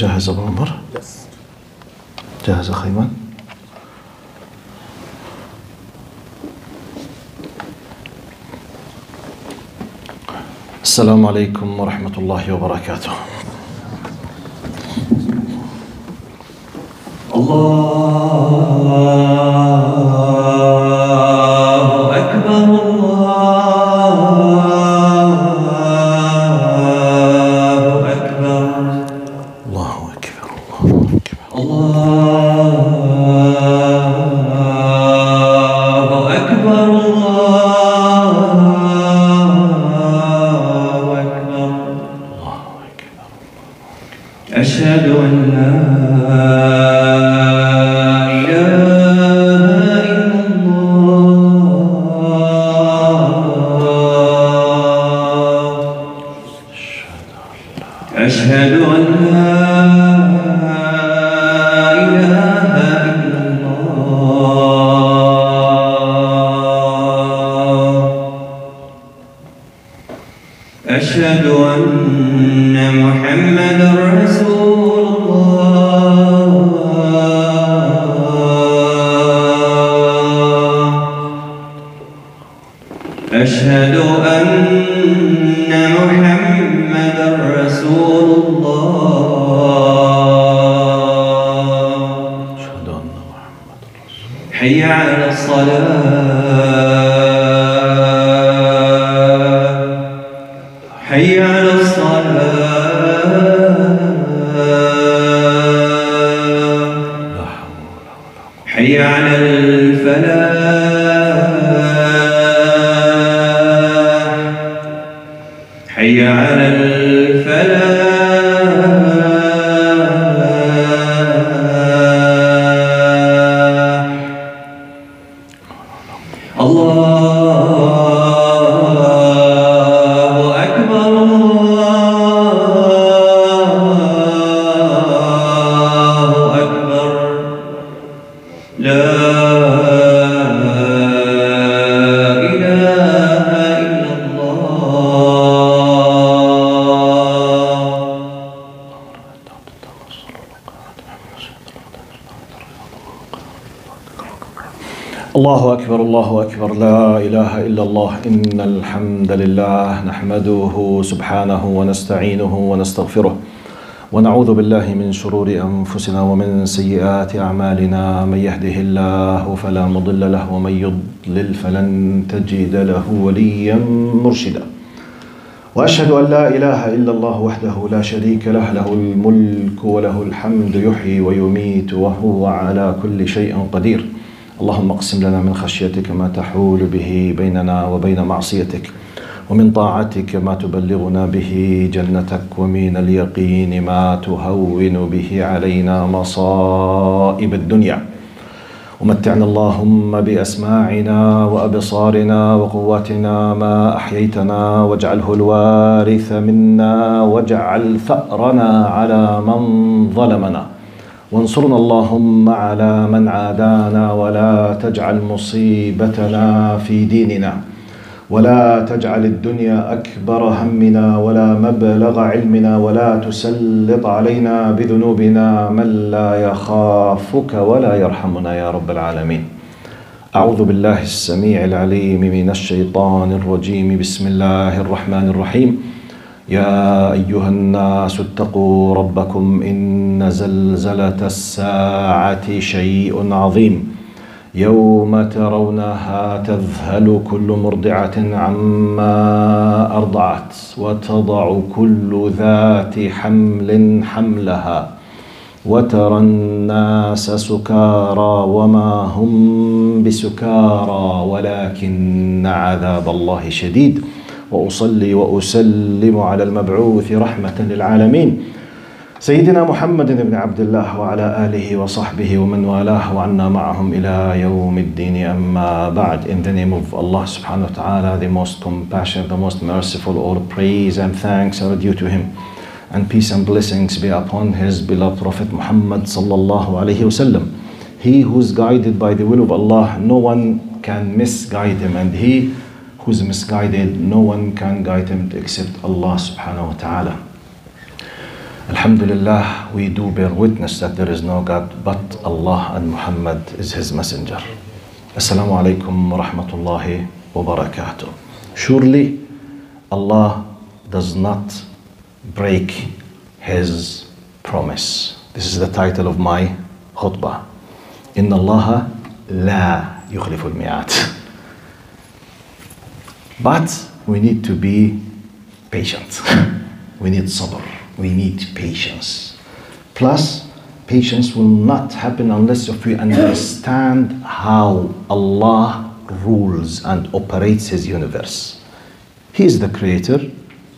جاهز أبو عمر؟ جاهز أخي أيمن؟ السلام عليكم ورحمة الله وبركاته. الله أكبر الله أكبر الله أكبر الله أكبر الله أكبر الله أكبر الله أكبر. أشهد أن لا أشهد أن لا إله إلا الله أشهد أن محمدًا رسول الله أشهد أن محمدًا رسول الله أشهد أن محمد رسول الله. حي على الصلاة حي على الصلاة حي على الفلاح حي على الفلاح الله أكبر الله أكبر لا الله أكبر الله أكبر لا إله إلا الله. إن الحمد لله نحمده سبحانه ونستعينه ونستغفره ونعوذ بالله من شرور أنفسنا ومن سيئات أعمالنا. من يهده الله فلا مضل له ومن يضلل فلن تجد له وليا مرشدا. وأشهد أن لا إله إلا الله وحده لا شريك له له الملك وله الحمد يحيي ويميت وهو على كل شيء قدير. اللهم اقسم لنا من خشيتك ما تحول به بيننا وبين معصيتك ومن طاعتك ما تبلغنا به جنتك ومن اليقين ما تهون به علينا مصائب الدنيا. ومتعنا اللهم بأسماعنا وأبصارنا وقواتنا ما أحييتنا واجعله الوارث منا واجعل ثأرنا على من ظلمنا وانصرنا اللهم على من عادانا ولا تجعل مصيبتنا في ديننا ولا تجعل الدنيا أكبر همنا ولا مبلغ علمنا ولا تسلط علينا بذنوبنا من لا يخافك ولا يرحمنا يا رب العالمين. أعوذ بالله السميع العليم من الشيطان الرجيم. بسم الله الرحمن الرحيم. يا أيها الناس اتقوا ربكم إن زلزلة الساعة شيء عظيم يوم ترونها تذهل كل مرضعة عما أرضعت وتضع كل ذات حمل حملها وترى الناس سكارى وما هم بسكارى ولكن عذاب الله شديد. وأصلي وأسلم على المبعوث رحمة للعالمين سيدنا محمد بن عبد الله وعلى آله وصحبه ومن والاه وعنا معهم إلى يوم الدين. أما بعد. In the name of Allah subhanahu wa ta'ala, the most compassionate, the most merciful, all praise and thanks are due to him, and peace and blessings be upon his beloved Prophet Muhammad sallallahu alayhi wasallam. He who is guided by the will of Allah, no one can misguide him, and he who is misguided, no one can guide him except Allah subhanahu wa ta'ala. Alhamdulillah, we do bear witness that there is no God but Allah and Muhammad is His messenger. Assalamu alaikum wa rahmatullahi wa barakatuh. Surely Allah does not break His promise. This is the title of my khutbah. Inna Allah la yukhliful mi'at. But we need to be patient. We need sabr. We need patience. Plus, patience will not happen unless if we understand how Allah rules and operates His universe. He is the creator,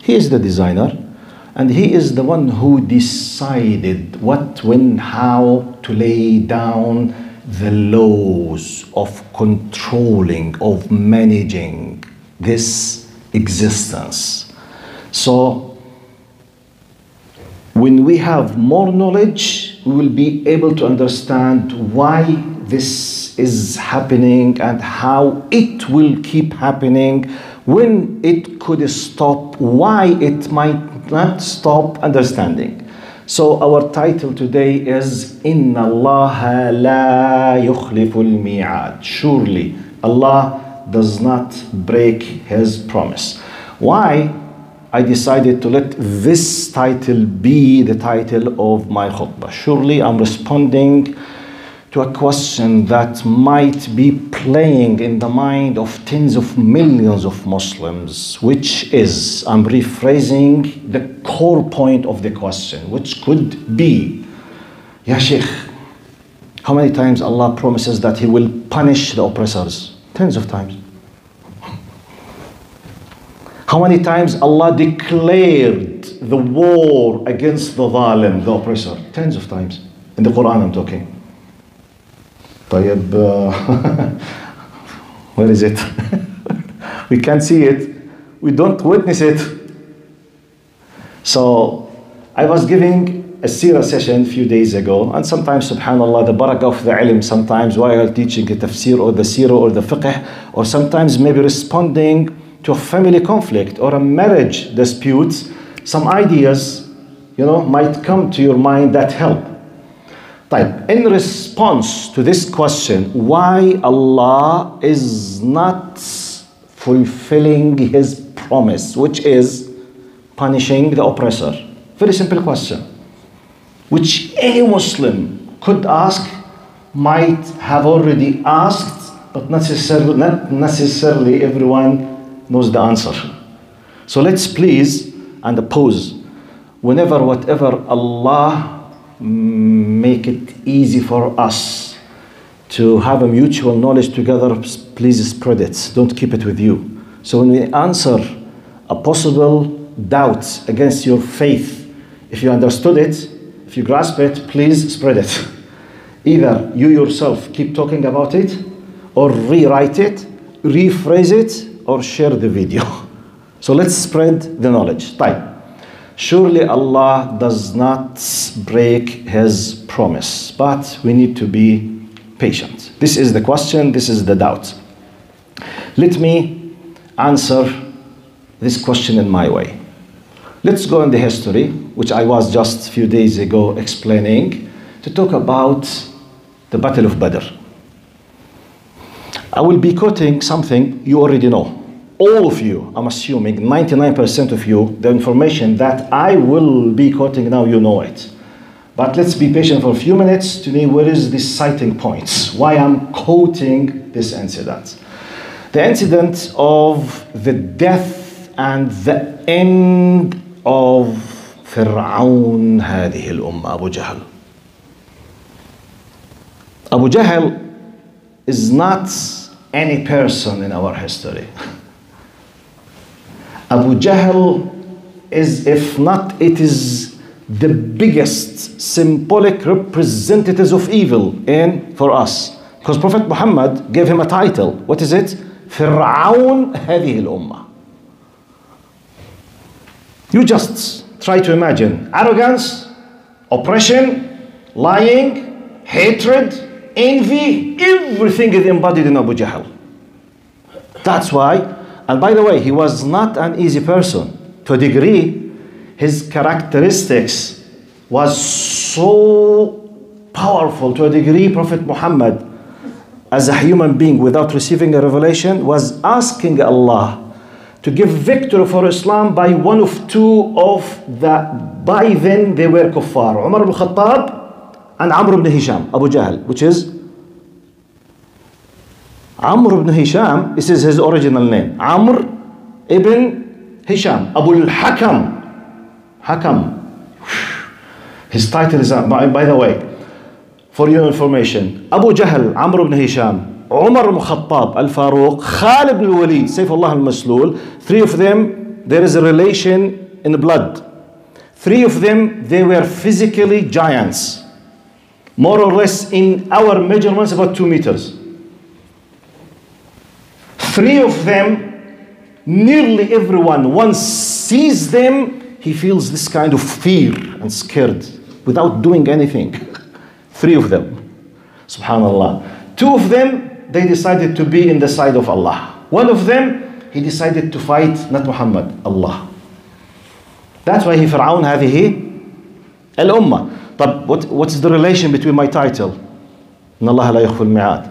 He is the designer, and He is the one who decided what, when, how to lay down the laws of controlling, of managing this existence. So, when we have more knowledge, we will be able to understand why this is happening and how it will keep happening, when it could stop, why it might not stop, understanding. So our title today is Inna Allah la yukhliful mi'ad. Surely Allah does not break His promise. Why? I decided to let this title be the title of my khutbah. Surely I'm responding to a question that might be playing in the mind of tens of millions of Muslims, which is, I'm rephrasing the core point of the question, which could be, Ya Sheikh, how many times Allah promises that He will punish the oppressors? Tens of times. How many times Allah declared the war against the zalim, the oppressor? Tens of times. In the Quran I'm talking. Where is it? We can't see it. We don't witness it. So, I was giving a seerah session a few days ago, and sometimes, subhanAllah, the barakah of the ilm, sometimes while teaching a tafsir or the seerah or the fiqh, or sometimes maybe responding to a family conflict or a marriage dispute, some ideas, might come to your mind that help. In response to this question, why Allah is not fulfilling His promise, which is punishing the oppressor? Very simple question, which any Muslim could ask, might have already asked, but not necessarily everyone knows the answer. So let's please, and pause, whatever Allah make it easy for us to have a mutual knowledge together, please spread it. Don't keep it with you. So when we answer a possible doubt against your faith, if you understood it, if you grasp it, please spread it. Either you yourself keep talking about it, or rewrite it, rephrase it, or share the video. So let's spread the knowledge. Surely Allah does not break His promise, but we need to be patient. This is the question, this is the doubt. Let me answer this question in my way. Let's go in the history, which I was just a few days ago explaining, to talk about the Battle of Badr. I will be quoting something you already know. All of you, I'm assuming 99% of you, the information that I will be quoting now, you know it. But let's be patient for a few minutes to know where is the citing points, why I'm quoting this incident. The incident of the death and the end of فرعون هذه الأمة, Abu Jahl. Abu Jahl is not any person in our history. Abu Jahl is, if not, it is the biggest symbolic representatives of evil for us. Because Prophet Muhammad gave him a title. What is it? فرعون هذه الأمة. You just try to imagine arrogance, oppression, lying, hatred, envy, everything is embodied in Abu Jahl. That's why, and by the way, he was not an easy person. To a degree, his characteristics was so powerful to a degree. Prophet Muhammad, as a human being without receiving a revelation, was asking Allah to give victory for Islam by one of two of the, by then they were kuffar, Umar ibn Khattab and Amr ibn Hisham, Abu Jahl, which is Amr ibn Hisham. This is his original name, Amr ibn Hisham, Abu al-Hakam, Hakam. His title is, by the way, for your information, Abu Jahl, Amr ibn Hisham, Umar ibn Khattab, Al-Faruq, Khalid ibn Walid, Sayfullah al-Maslul, three of them, there is a relation in blood. Three of them, they were physically giants. More or less in our measurements, about 2 meters. Three of them, nearly everyone, once sees them, he feels this kind of fear and scared without doing anything. Three of them. Subhanallah. Two of them, they decided to be in the side of Allah. One of them, he decided to fight not Muhammad, Allah. That's why he Fir'aun هذه الأمة. But what's the relation between my title? إن الله لا يخفي الميعاد.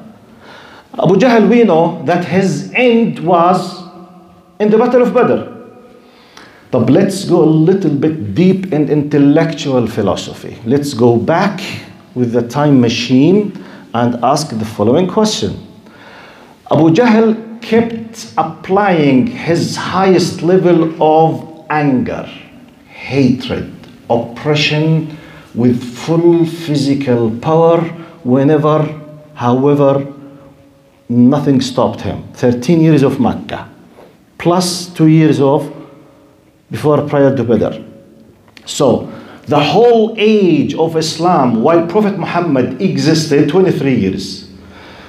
Abu Jahl, we know that his end was in the Battle of Badr. But let's go a little bit deep in intellectual philosophy. Let's go back with the time machine and ask the following question. Abu Jahl kept applying his highest level of anger, hatred, oppression with full physical power whenever, however, nothing stopped him. 13 years of Makkah, plus 2 years of prior to Badr. So, the whole age of Islam, while Prophet Muhammad existed, 23 years.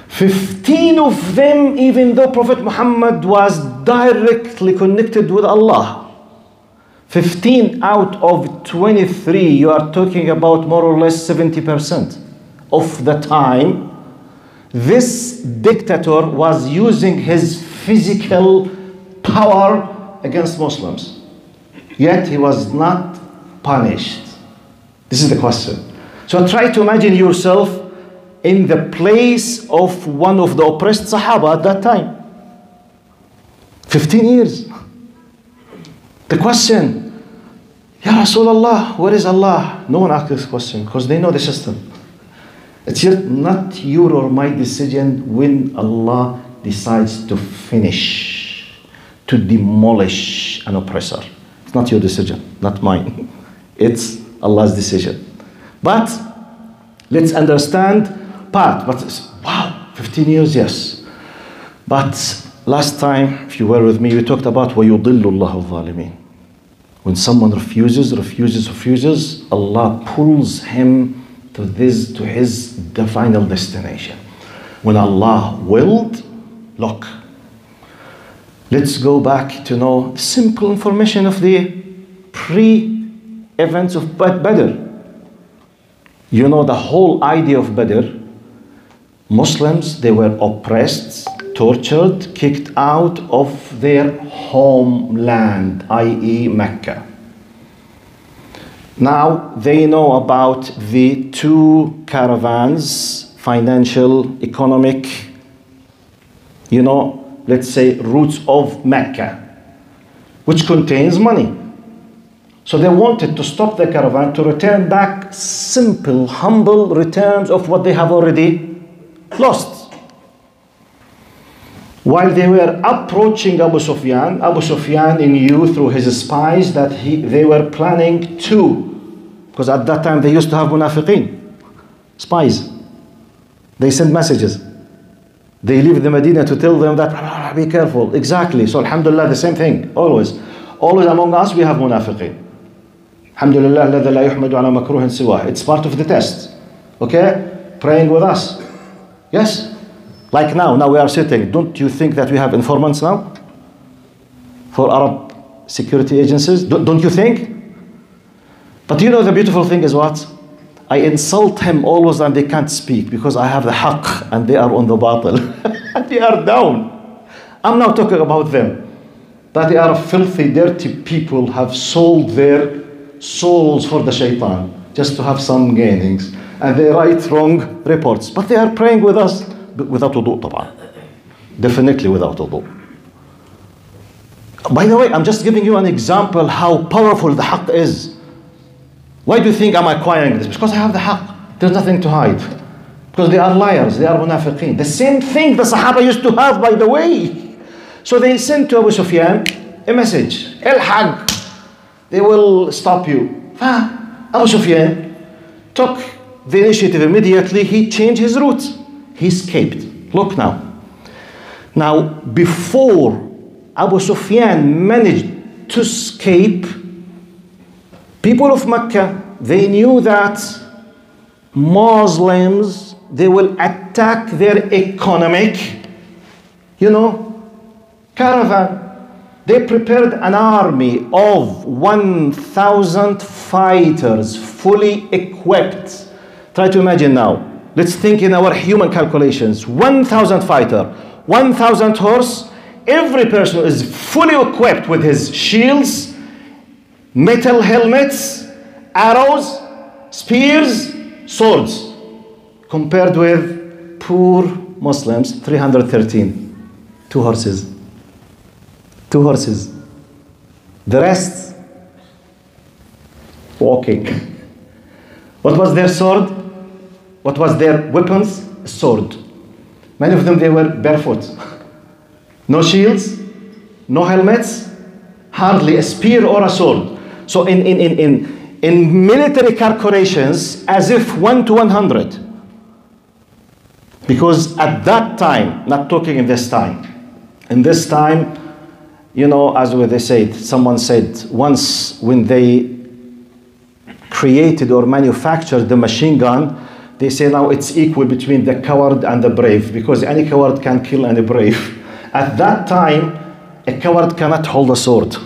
15 of them, even though Prophet Muhammad was directly connected with Allah. 15 out of 23, you are talking about more or less 70% of the time. This dictator was using his physical power against Muslims. Yet he was not punished. This is the question. So try to imagine yourself in the place of one of the oppressed Sahaba at that time. 15 years. The question, Ya Rasulullah, where is Allah? No one asked this question because they know the system. It's yet not your or my decision when Allah decides to finish, to demolish an oppressor. It's not your decision, not mine. It's Allah's decision. But let's understand part. But wow, 15 years, yes. But last time, if you were with me, we talked about وَيُضِلُّ اللَّهُ الظَّالِمِينَ. When someone refuses, Allah pulls him to the final destination. When Allah willed, look. Let's go back to know simple information of the pre-events of Badr. You know the whole idea of Badr. Muslims, they were oppressed, tortured, kicked out of their homeland, i.e. Mecca. Now they know about the two caravans, financial, economic, let's say roots of Mecca, which contains money. So they wanted to stop the caravan to return back simple, humble returns of what they have already lost. While they were approaching Abu Sufyan knew through his spies that they were planning to, because at that time they used to have munafiqeen, spies. They send messages. They leave the Medina to tell them that, be careful. Exactly. So alhamdulillah, the same thing, always. Always among us we have munafiqeen. Alhamdulillah, الذي لا يحمد على مكروه سواه. It's part of the test. Okay? Praying with us. Yes? Like now we are sitting. Don't you think that we have informants now? For Arab security agencies? Don't you think? But you know the beautiful thing is what? I insult him always and they can't speak because I have the haqq and they are on the batil. And they are down. I'm now talking about them. That they are filthy, dirty people, have sold their souls for the shaitan. just to have some gainings. And they write wrong reports. But they are praying with us without wudu طبعا. Definitely without wudu. By the way, I'm just giving you an example how powerful the haqq is. Why do you think I'm acquiring this? Because I have the haqq. There's nothing to hide. Because they are liars, they are munafiqeen. The same thing the Sahaba used to have, by the way. So they sent to Abu Sufyan a message. El-Haq, they will stop you. Abu Sufyan took the initiative immediately. He changed his route. He escaped. Look now. Now, before Abu Sufyan managed to escape, people of Mecca, they knew that Muslims, they will attack their economic, caravan. They prepared an army of 1,000 fighters, fully equipped. Try to imagine now. Let's think in our human calculations. 1,000 fighter, 1,000 horse. Every person is fully equipped with his shields, metal helmets, arrows, spears, swords. Compared with poor Muslims, 313. 2 horses. 2 horses. The rest, walking. What was their sword? What was their weapons? A sword. Many of them, they were barefoot. No shields, no helmets, hardly a spear or a sword. So in military calculations, as if 1 to 100. Because at that time, not talking in this time, in this time, as they said, someone said, once when they created or manufactured the machine gun, they say now it's equal between the coward and the brave, because any coward can kill any brave. At that time, a coward cannot hold a sword.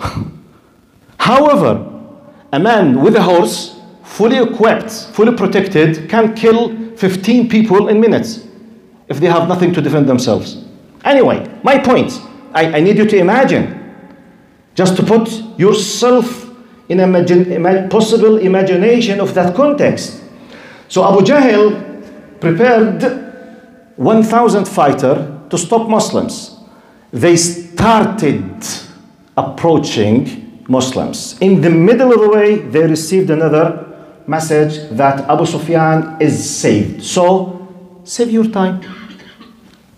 However, a man with a horse, fully equipped, fully protected, can kill 15 people in minutes if they have nothing to defend themselves. Anyway, my point, I need you to imagine, just to put yourself in a possible imagination of that context. So Abu Jahl prepared 1,000 fighters to stop Muslims. They started approaching Muslims. In the middle of the way, they received another message that Abu Sufyan is saved. So, save your time.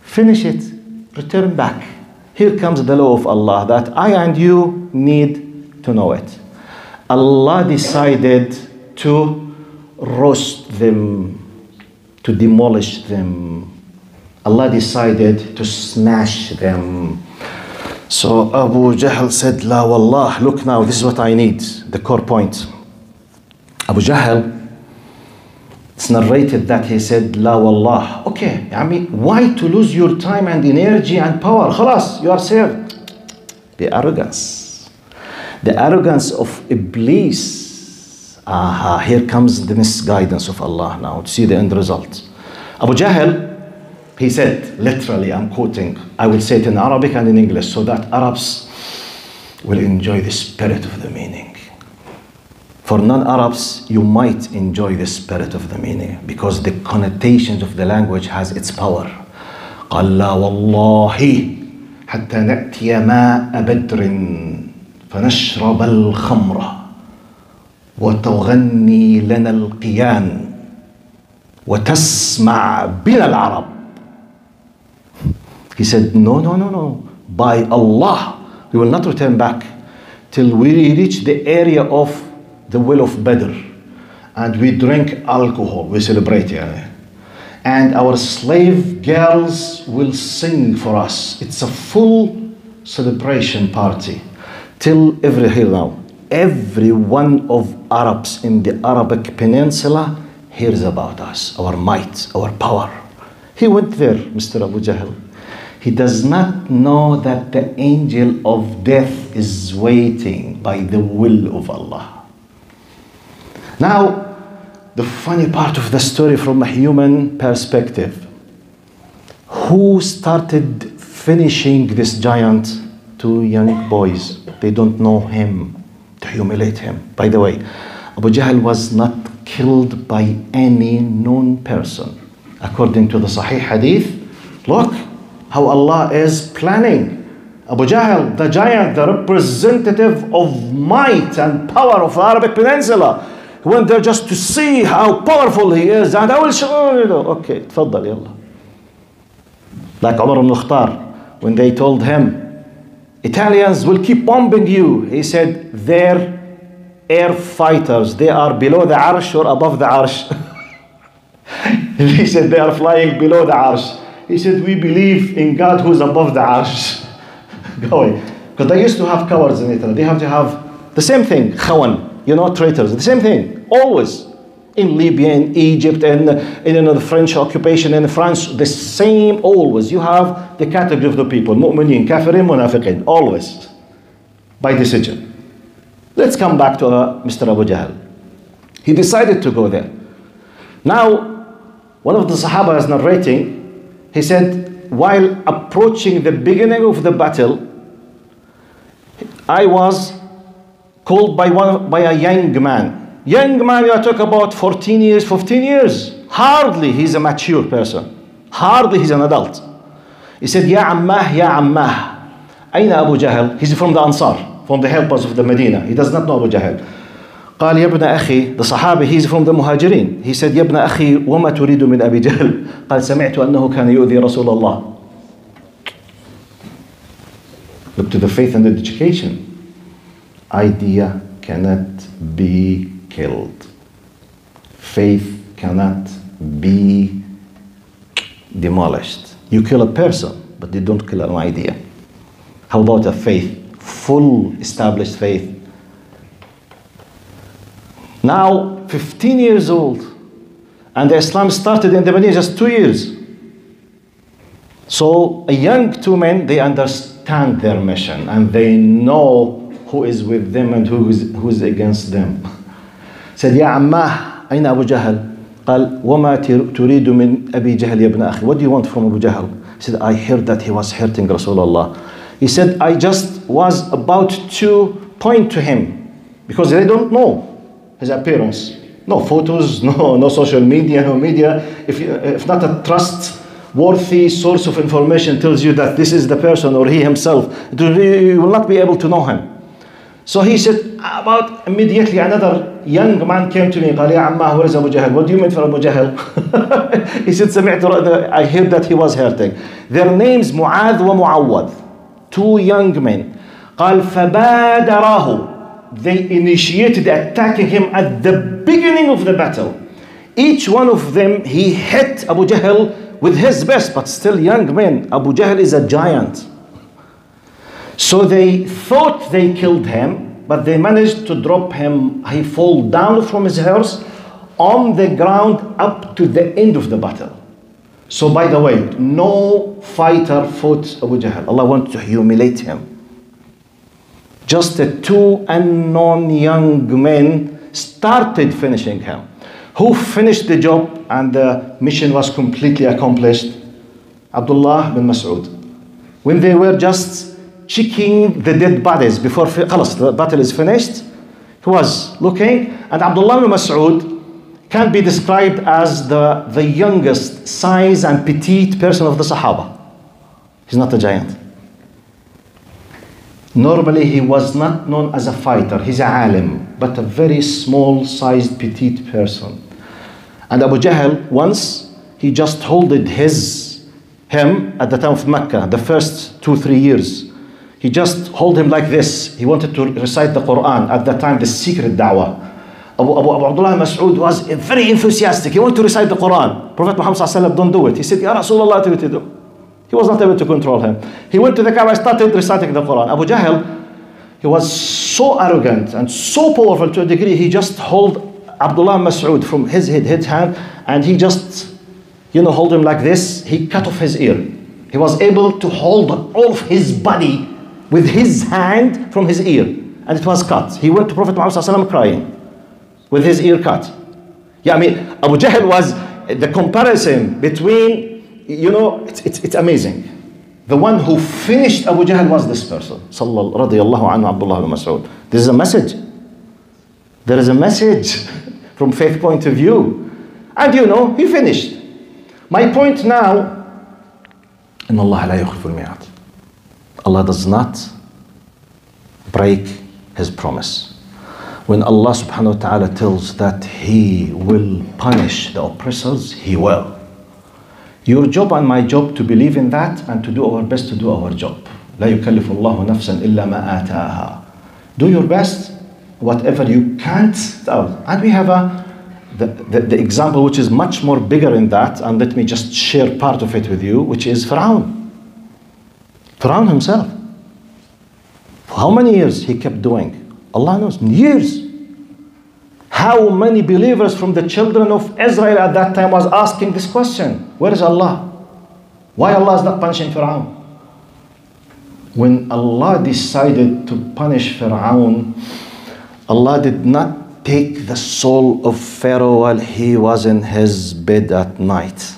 Finish it. Return back. Here comes the law of Allah that I and you need to know it. Allah decided to roast them, to demolish them. Allah decided to smash them. So Abu Jahl said, La wallah, look now, this is what I need, the core point. Abu Jahl, it's narrated that he said, La wallah, okay, why to lose your time and energy and power? Khalas, you are saved. The arrogance of Iblis. Here comes the misguidance of Allah now, to see the end result. Abu Jahl, he said, literally, I'm quoting, I will say it in Arabic and in English so that Arabs will enjoy the spirit of the meaning. For non-Arabs, you might enjoy the spirit of the meaning because the connotations of the language has its power. قال لا والله حتى نأتي ماء بدر فنشرب الخمر وتغني لنا القيان وتسمع بنا العرب. He said, no. By Allah, we will not return back till we reach the area of the well of Badr. And we drink alcohol, we celebrate. And our slave girls will sing for us. It's a full celebration party. Till every one of Arabs in the Arabic Peninsula hears about us, our might, our power. He went there, Mr. Abu Jahl. He does not know that the angel of death is waiting by the will of Allah. Now, the funny part of the story from a human perspective. Who started finishing this giant? 2 young boys. They don't know him, to humiliate him. By the way, Abu Jahl was not killed by any known person. According to the Sahih Hadith, look how Allah is planning. Abu Jahl, the giant, the representative of might and power of the Arabic Peninsula, went there just to see how powerful he is, and I will show you. Okay, تفضل يلا. Like Umar ibn Khattab, when they told him, Italians will keep bombing you, he said, they're air fighters. They are below the arsh or above the arsh. He said they are flying below the arsh. He said, we believe in God who's above the arsh. Going. Because they used to have cowards in Italy. They have to have the same thing, khawan, you know, traitors. The same thing, always. In Libya, in Egypt, in the French occupation, in France, the same always. You have the category of the people, mu'minin, kafirin, munafiqin, always. By decision. Let's come back to Mr. Abu Jahl. He decided to go there. Now, one of the Sahaba is narrating, he said, while approaching the beginning of the battle, I was called by a young man. Young man, you talk about 14 years, 15 years. Hardly he's a mature person. Hardly he's an adult. He said, Ya Ammah, Ya Ammah. Aina Abu Jahl? He's from the Ansar, from the helpers of the Medina. He does not know Abu Jahl. قال يا ابن أخي, the Sahabi, he's from the Muhajirin. He said, يا ابن أخي وما تريد من أبي جهل؟ قال سمعت أنه كان يؤذي رسول الله. Look to the faith and education. Idea cannot be killed. Faith cannot be demolished. You kill a person, but you don't kill an idea. How about a faith? Full established faith. Now, 15 years old, and the Islam started in the Medina just 2 years. So, a young two men, they understand their mission, and they know who is with them and who is against them. Said, Ya Ammah, أين أبو جهل? قال, وما تريد من أبي جهل يا ابن أخي? What do you want from Abu Jahl? He said, I heard that he was hurting Rasulullah. He said, I just was about to point to him, because they don't know his appearance. No photos, no social media, no media. If not a trustworthy source of information tells you that this is the person or he himself, you will not be able to know him. So he said, about immediately another young man came to me. قال يا عماه, where is Abu Jahl? What do you mean for Abu Jahl? He said, I heard that he was hurting. Their names Mu'adh wa Mu'awwadh, two young men. قال فبادراه. They initiated attacking him at the beginning of the battle. Each one of them, he hit Abu Jahl with his best, but still young men. Abu Jahl is a giant. So they thought they killed him, but they managed to drop him. He fall down from his horse on the ground up to the end of the battle. So by the way, no fighter fought Abu Jahl. Allah wanted to humiliate him. Just the two unknown young men started finishing him. Who finished the job and the mission was completely accomplished? Abdullah bin Mas'ud. When they were just checking the dead bodies before the battle is finished, he was looking, and Abdullah bin Mas'ud can be described as the youngest size and petite person of the Sahaba. He's not a giant. Normally, he was not known as a fighter. He's a alim, but a very small-sized, petite person. And Abu Jahl, once, he just holded him at the time of Mecca, the first 2-3 years. He just hold him like this. He wanted to recite the Quran. At that time, the secret da'wah. Abu Abdullah Mas'ud was very enthusiastic. He wanted to recite the Quran. Prophet Muhammad ﷺ don't do it. He said, Ya Rasulullah, tell me to do. He was not able to control him. He went to the Kaaba and started reciting the Quran. Abu Jahl, he was so arrogant and so powerful to a degree, he just hold Abdullah Mas'ud from his hand, and he just, hold him like this. He cut off his ear. He was able to hold all of his body with his hand from his ear, and it was cut. He went to Prophet Muhammad ﷺ crying with his ear cut. Yeah, Abu Jahl was the comparison between, it's amazing. The one who finished Abu Jahl was this person. Radiyallahu anhu Abdullah bin Mas'ud. This is a message. There is a message. from faith point of view. And you know, he finished. My point now, إن الله لا يخلف الميعاد. Allah does not break his promise. When Allah subhanahu wa ta'ala tells that he will punish the oppressors, he will. Your job and my job to believe in that and to do our best to do our job. لا يكلف الله نفسا إلا ما آتاها. Do your best, whatever you can't. And we have the example which is much more bigger in that, and let me just share part of it with you, which is Fir'aun. Fir'aun himself. For how many years he kept doing? Allah knows, years. How many believers from the children of Israel at that time was asking this question? Where is Allah? Why Allah is not punishing Fir'aun? When Allah decided to punish Fir'aun, Allah did not take the soul of Pharaoh while he was in his bed at night.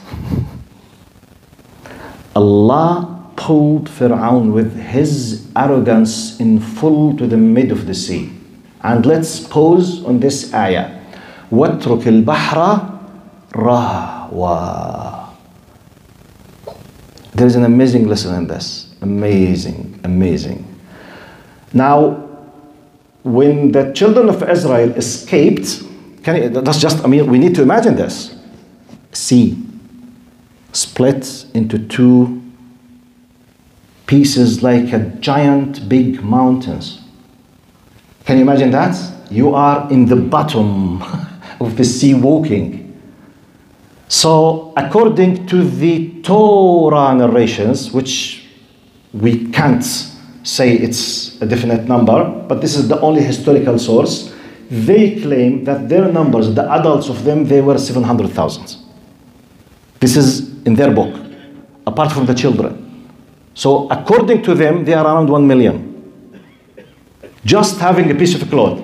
Allah pulled Fir'aun with his arrogance in full to the mid of the sea. And let's pause on this ayah. وَاتْرُكِ الْبَحْرَ رَهْوًا. There is an amazing lesson in this. Amazing, amazing. Now, when the children of Israel escaped, we need to imagine this. Sea split into two pieces like a giant big mountains. Can you imagine that? You are in the bottom of the sea walking. So according to the Torah narrations, which we can't say it's a definite number, but this is the only historical source, they claim that their numbers, the adults of them, they were 700,000. This is in their book, apart from the children. So according to them, they are around 1 million. Just having a piece of cloth.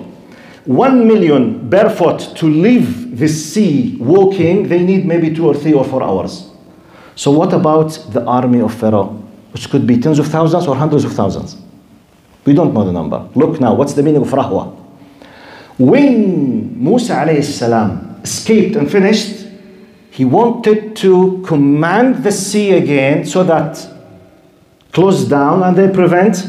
1 million barefoot to leave the sea walking, they need maybe 2 or 3 or 4 hours. So what about the army of Pharaoh, which could be tens of thousands or hundreds of thousands? We don't know the number. Look now, what's the meaning of rahwa? When Musa alayhi salam escaped and finished, he wanted to command the sea again so that close down and they prevent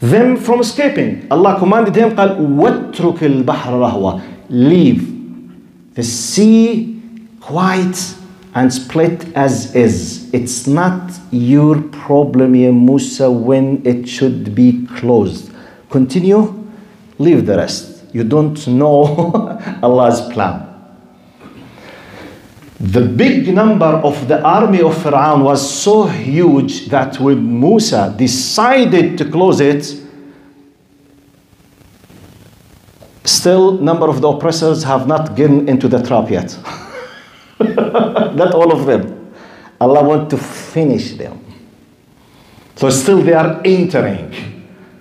them from escaping. Allah commanded him, قال وَاتْرُكِ الْبَحْرَ رَهْوًا. Leave the sea quiet and split as is. It's not your problem, ya Musa, when it should be closed. Continue, leave the rest. You don't know Allah's plan. The big number of the army of Fir'aun was so huge that when Musa decided to close it, still number of the oppressors have not gotten into the trap yet. Not all of them. Allah wants to finish them. So still they are entering.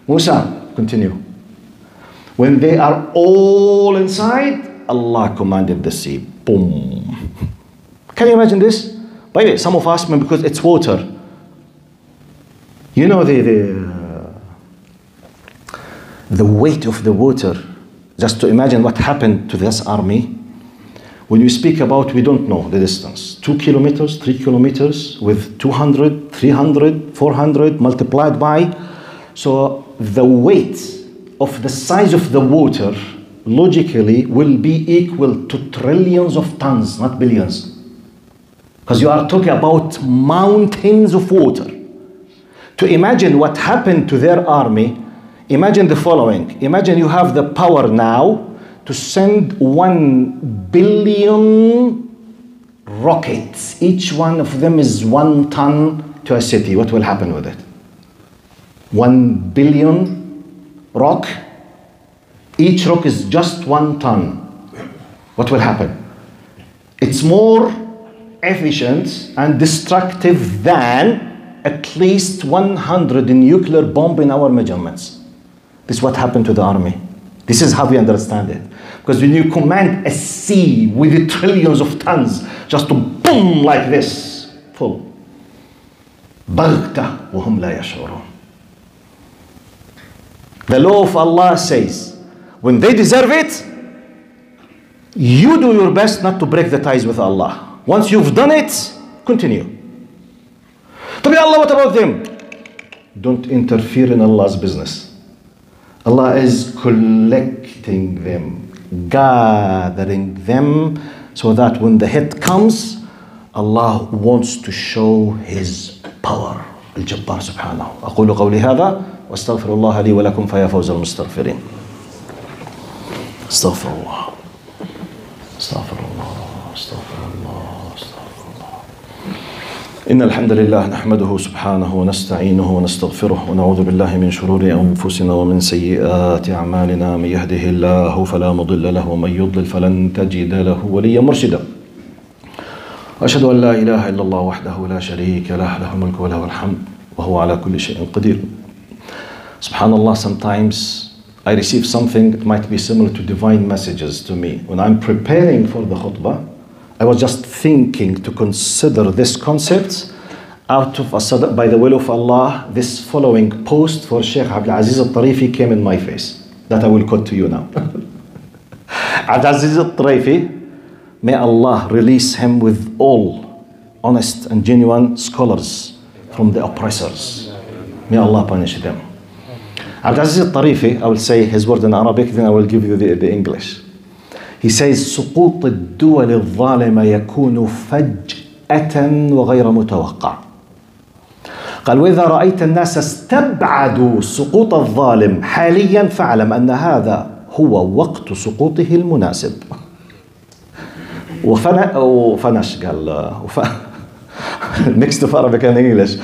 Musa, continue. When they are all inside, Allah commanded the sea. Boom. Can you imagine this? By the way, some of us, because it's water. You know the weight of the water. Just to imagine what happened to this army. When you speak about, we don't know the distance. 2 kilometers, 3 kilometers with 200, 300, 400 multiplied by. So the weight of the size of the water logically will be equal to trillions of tons, not billions. Because you are talking about mountains of water. To imagine what happened to their army, imagine the following. Imagine you have the power now to send 1 billion rockets. Each one of them is 1 ton to a city. What will happen with it? 1 billion rock. Each rock is just 1 ton. What will happen? It's more efficient and destructive than at least 100 nuclear bomb in our measurements. This is what happened to the army. This is how we understand it. Because when you command a sea with trillions of tons just to boom like this, full. بَغْتَةً وَهُمْ لَا يَشْعُرُونَ. The law of Allah says, when they deserve it, You do your best not to break the ties with Allah. Once you've done it, continue. طب ya Allah, what about them? Don't interfere in Allah's business. Allah is collecting them, gathering them, so that when the hit comes, Allah wants to show His power. الجبار سبحانه. أقول قولي هذا واستغفر الله لي ولكم فيا فوز المستغفرين. استغفر الله. استغفر الله. استغفر الله. استغفر الله. إن الحمد لله نحمده سبحانه ونستعينه ونستغفره ونعوذ بالله من شرور أنفسنا ومن سيئات أعمالنا. من يهده الله فلا مضل له ومن يضلل فلن تجد له وليا مرشدا. وأشهد أن لا إله إلا الله وحده لا شريك له له الملك وله الحمد وهو على كل شيء قدير. Subhanallah, sometimes I receive something that might be similar to divine messages to me. When I'm preparing for the khutbah, I was just thinking to consider this concept out of by the will of Allah. This following post for Sheikh Abdul Aziz al-Tarifi came in my face, that I will quote to you now. Abdul Aziz al-Tarifi, may Allah release him with all honest and genuine scholars from the oppressors. May Allah punish them. Abdul Aziz al-Tarifi, I will say his word in Arabic, then I will give you the English. He says, سقوط الدول الظالمة يكون فجأة وغير متوقع. قال وإذا رأيت الناس استبعدوا سقوط الظالم حاليا فاعلم أن هذا هو وقت سقوطه المناسب. وفنش قال mixed of Arabic and English.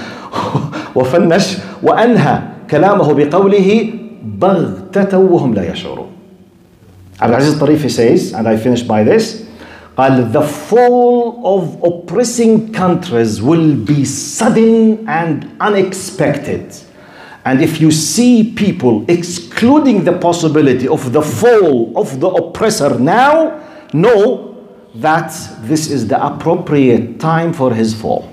وفنش وأنهى كلامه بقوله بغتة وهم لا يشعرون. Abdul Aziz al-Tarifi says, and I finish by this, قال the fall of oppressing countries will be sudden and unexpected. And if you see people excluding the possibility of the fall of the oppressor now, know that this is the appropriate time for his fall.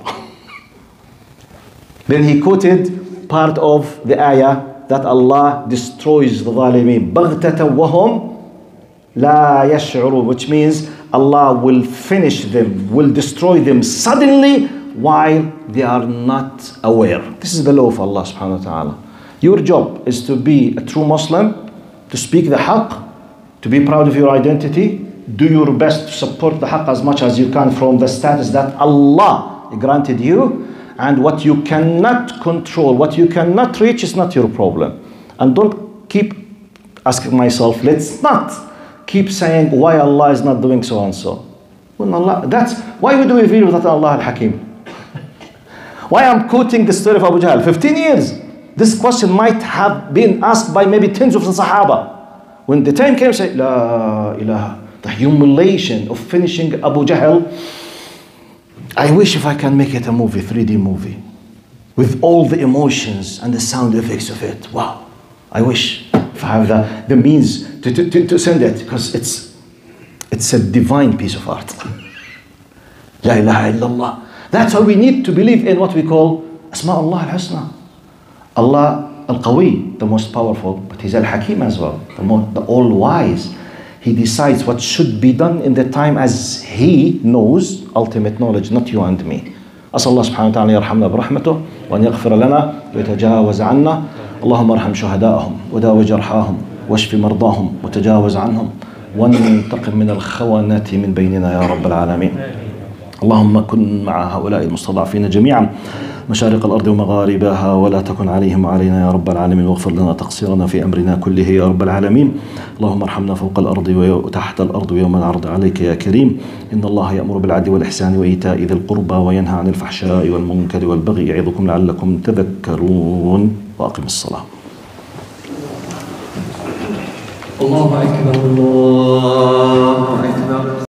Then he quoted part of the ayah that Allah destroys the ظالمين بغتة وهم لا يشعرون, which means Allah will finish them, will destroy them suddenly while they are not aware. This is the law of Allah subhanahu wa ta'ala. Your job is to be a true Muslim, to speak the haqq, to be proud of your identity, do your best to support the haqq as much as you can from the status that Allah granted you, and what you cannot control, what you cannot reach is not your problem. And don't keep asking myself, let's not keep saying why Allah is not doing so and so. When Allah, that's why we do reveal that Allah al-Hakim. Why I'm quoting the story of Abu Jahl. 15 years. This question might have been asked by maybe tens of the Sahaba. When the time came, say, La ilaha. The humiliation of finishing Abu Jahl. I wish if I can make it a movie, 3D movie, with all the emotions and the sound effects of it. Wow. I wish if I have the means to send it, because it's a divine piece of art. La ilaha illallah. That's why we need to believe in what we call Asma Allah al-Husna. Allah al-Qawi, the most powerful, but He's al-Hakim as well, the all-wise. He decides what should be done in the time as He knows, ultimate knowledge, not you and me. أسأل الله سبحانه وتعالى يرحمنا برحمته وأن يغفر لنا ويتجاوز عنا. اللهم ارحم شهداءهم وداوي جرحاهم واشف مرضاهم وتجاوز عنهم وانتقم من الخونة من بيننا يا رب العالمين. اللهم كن مع هؤلاء المستضعفين جميعا مشارق الأرض ومغاربها ولا تكن عليهم وعلينا يا رب العالمين، واغفر لنا تقصيرنا في أمرنا كله يا رب العالمين. اللهم ارحمنا فوق الأرض وتحت الأرض ويوم العرض عليك يا كريم. إن الله يأمر بالعدل والإحسان وإيتاء ذي القربى وينهى عن الفحشاء والمنكر والبغي يعظكم لعلكم تذكرون. وأقم الصلاة. الله أكبر الله أكبر.